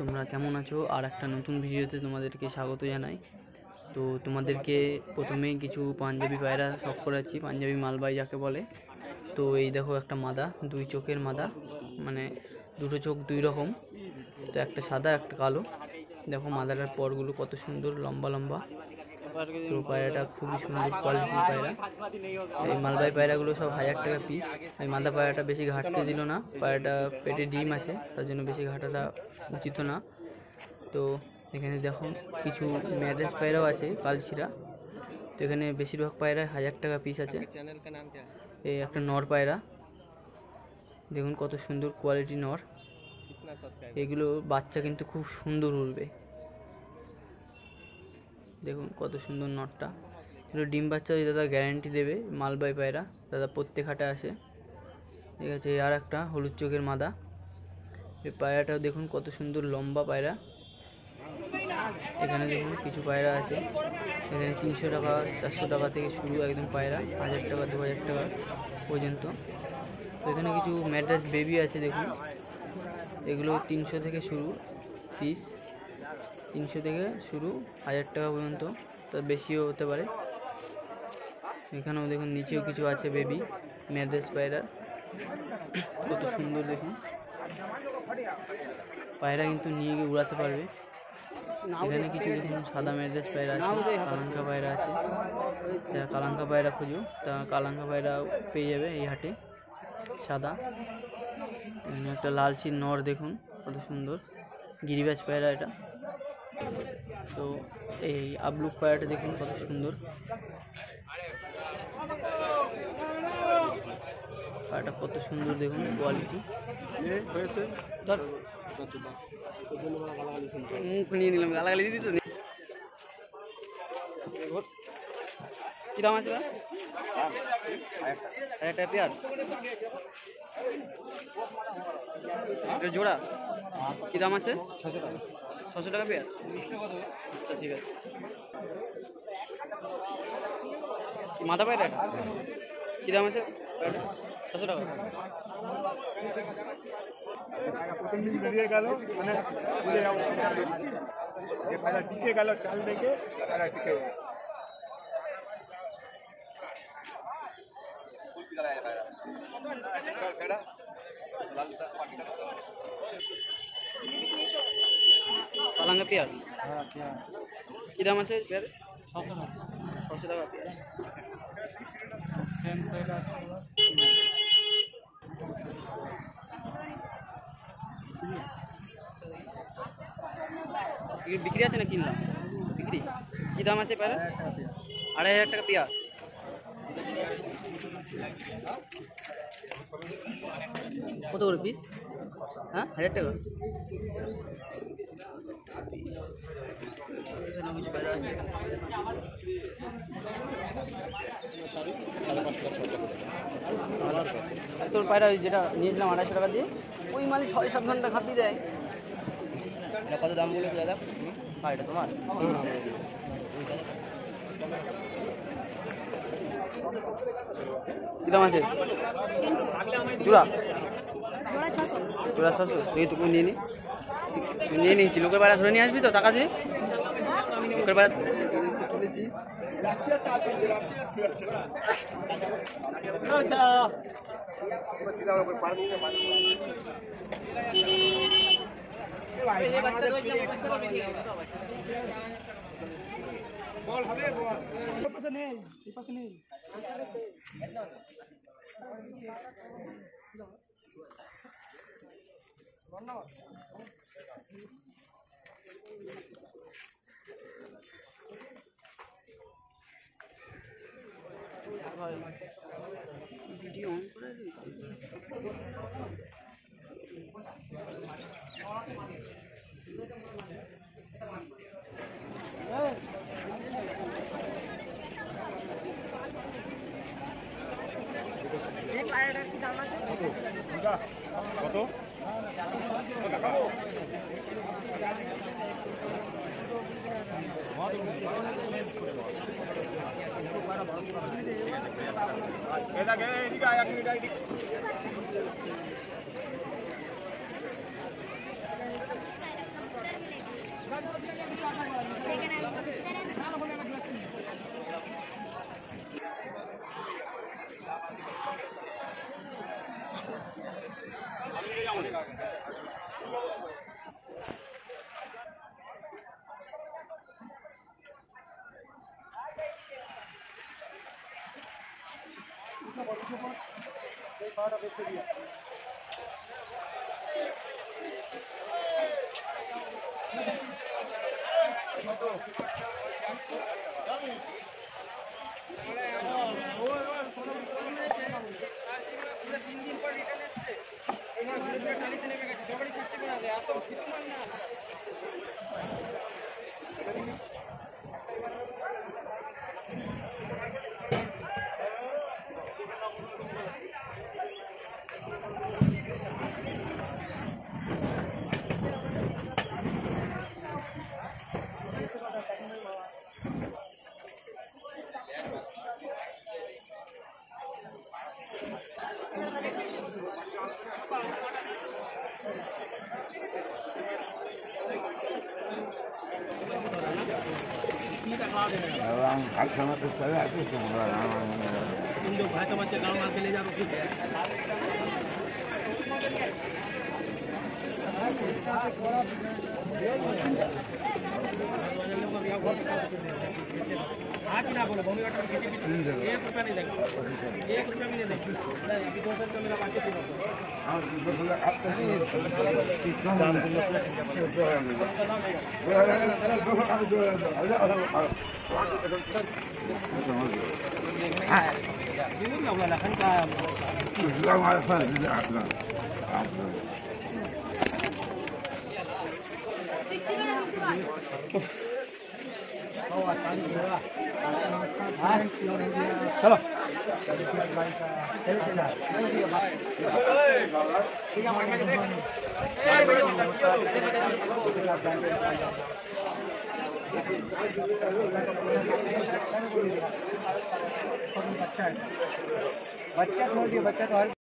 তোমরা কেমন আছো? আর একটা নতুন ভিডিওতে তোমাদেরকে স্বাগত জানাই। তো তোমাদেরকে প্রথমেই কিছু পাঞ্জাবি পায়রা শখ করাচ্ছি, পাঞ্জাবি মালবাই যাকে বলে। তো এই দেখো একটা মাদা, দুই চোখের মাদা, মানে দুটো চোখ দুই রকম, তো একটা সাদা একটা কালো। দেখো মাদাটার পরগুলো কত সুন্দর লম্বা লম্বা। তো পায়রাটা খুবই সুন্দর কোয়ালিটির পায়রা। এই মালবাই পায়রাগুলো সব 1000 টাকা পিস। এই মাদা পায়রাটা বেশি ঘাটতে দিল না, পায়রাটা পেটে ডিম আছে, তার জন্য বেশি ঘাটাটা উচিত না। তো এখানে দেখো কিছু ম্যাড্রেস পায়রাও আছে, কালচিরা। তো এখানে বেশিরভাগ পায়রা 1000 টাকা পিস আছে। এই একটা নর পায়রা, দেখুন কত সুন্দর কোয়ালিটি নর। এগুলো বাচ্চা কিন্তু খুব সুন্দর উঠবে। দেখুন কত সুন্দর নটটা। এগুলো ডিম বাচ্চা দাদা গ্যারান্টি দেবে। মালবাই পায়রা দাদা প্রত্যেক হাটে আসে। ঠিক আছে, আর একটা হলুদ চোখের মাদা। এই পায়রাটাও দেখুন কত সুন্দর লম্বা পায়রা। এখানে দেখুন কিছু পায়রা আছে, এখানে 300 টাকা 400 টাকা থেকে শুরু একদম পায়রা, 1000 টাকা 2000 টাকা পর্যন্ত। তো এখানে কিছু ম্যাড্রাস বেবি আছে, দেখুন এগুলো 300 থেকে শুরু পিস, 300 থেকে শুরু 1000 টাকা পর্যন্ত, তার বেশিও হতে পারে। এখানেও দেখুন নিচেও কিছু আছে বেবি ম্যাড্রাস পায়রা, কত সুন্দর দেখুন। পায়রা কিন্তু নিয়ে গিয়ে উড়াতে পারবে। এখানে কিছু দেখুন সাদা ম্যাড্রাস পায়রা আছে, কালাঙ্কা পায়রা আছে। যারা কালাঙ্কা পায়রা খুঁজো তা কালাঙ্কা পায়রা পেয়ে যাবে এই হাটে, সাদা। একটা লালচির নর দেখুন কত সুন্দর, গিরিবাজ পায়রা এটা। তো এই আবলুক পায়রাটা দেখুন কত সুন্দর, পায়রাটা কত সুন্দর দেখুন কোয়ালিটি। মুখ নিয়ে নিলাম, গালাগালি দিদি। তো কি দাম আছে? 1000 টাকা পেয়ার জোড়া। কি দাম আছে? 600 টাকা পেয়ার। আচ্ছা ঠিক আছে। মাথা পায়রা এটা কি দাম আছে? 600 টাকা। বেরিয়ে গেল মানে টিকে গেল চাল দেখে টিকে কালাঙ্গা পেয়ার কি দাম আছে পেয়ার? 600 টাকা পেয়ার। বিক্রি আছে না কিনলাম? বিক্রি কি দাম আছে পেয়ার? 2500 টাকা পেয়ার। কত করে পিস? হ্যাঁ 1000 টাকা। তোর পায়রা যেটা নিয়েছিলাম 250 টাকা দিয়ে, ওই মালিক 6-7 ঘন্টা খাপি দেয়। কত দাম বলে দাদা? হ্যাঁ এটা তোমার কি দাম আছে? জোড়া 600। এই তো নিয়ে নি, তুই নিয়ে নিয়েছি। লোকের পায়রা ধরে নিয়ে আসবি তো টাকা দিয়ে? লোকের পায়রা তুলেছি। বল হবে বল, এই পাশে নেই, এই পাশে নেই। ভিডিও অন করে কত এদিকে আয়, এদিকে तुम जो भाई समझ के गाँव मार के ले जाओ किस ना बोलो भूमि वाटर खेती ₹1 नहीं देगा, ₹1 भी नहीं देगा। अभी 200 रुपये मेरा बाकी चलो बच्चा छोड़ दिए, बच्चा तो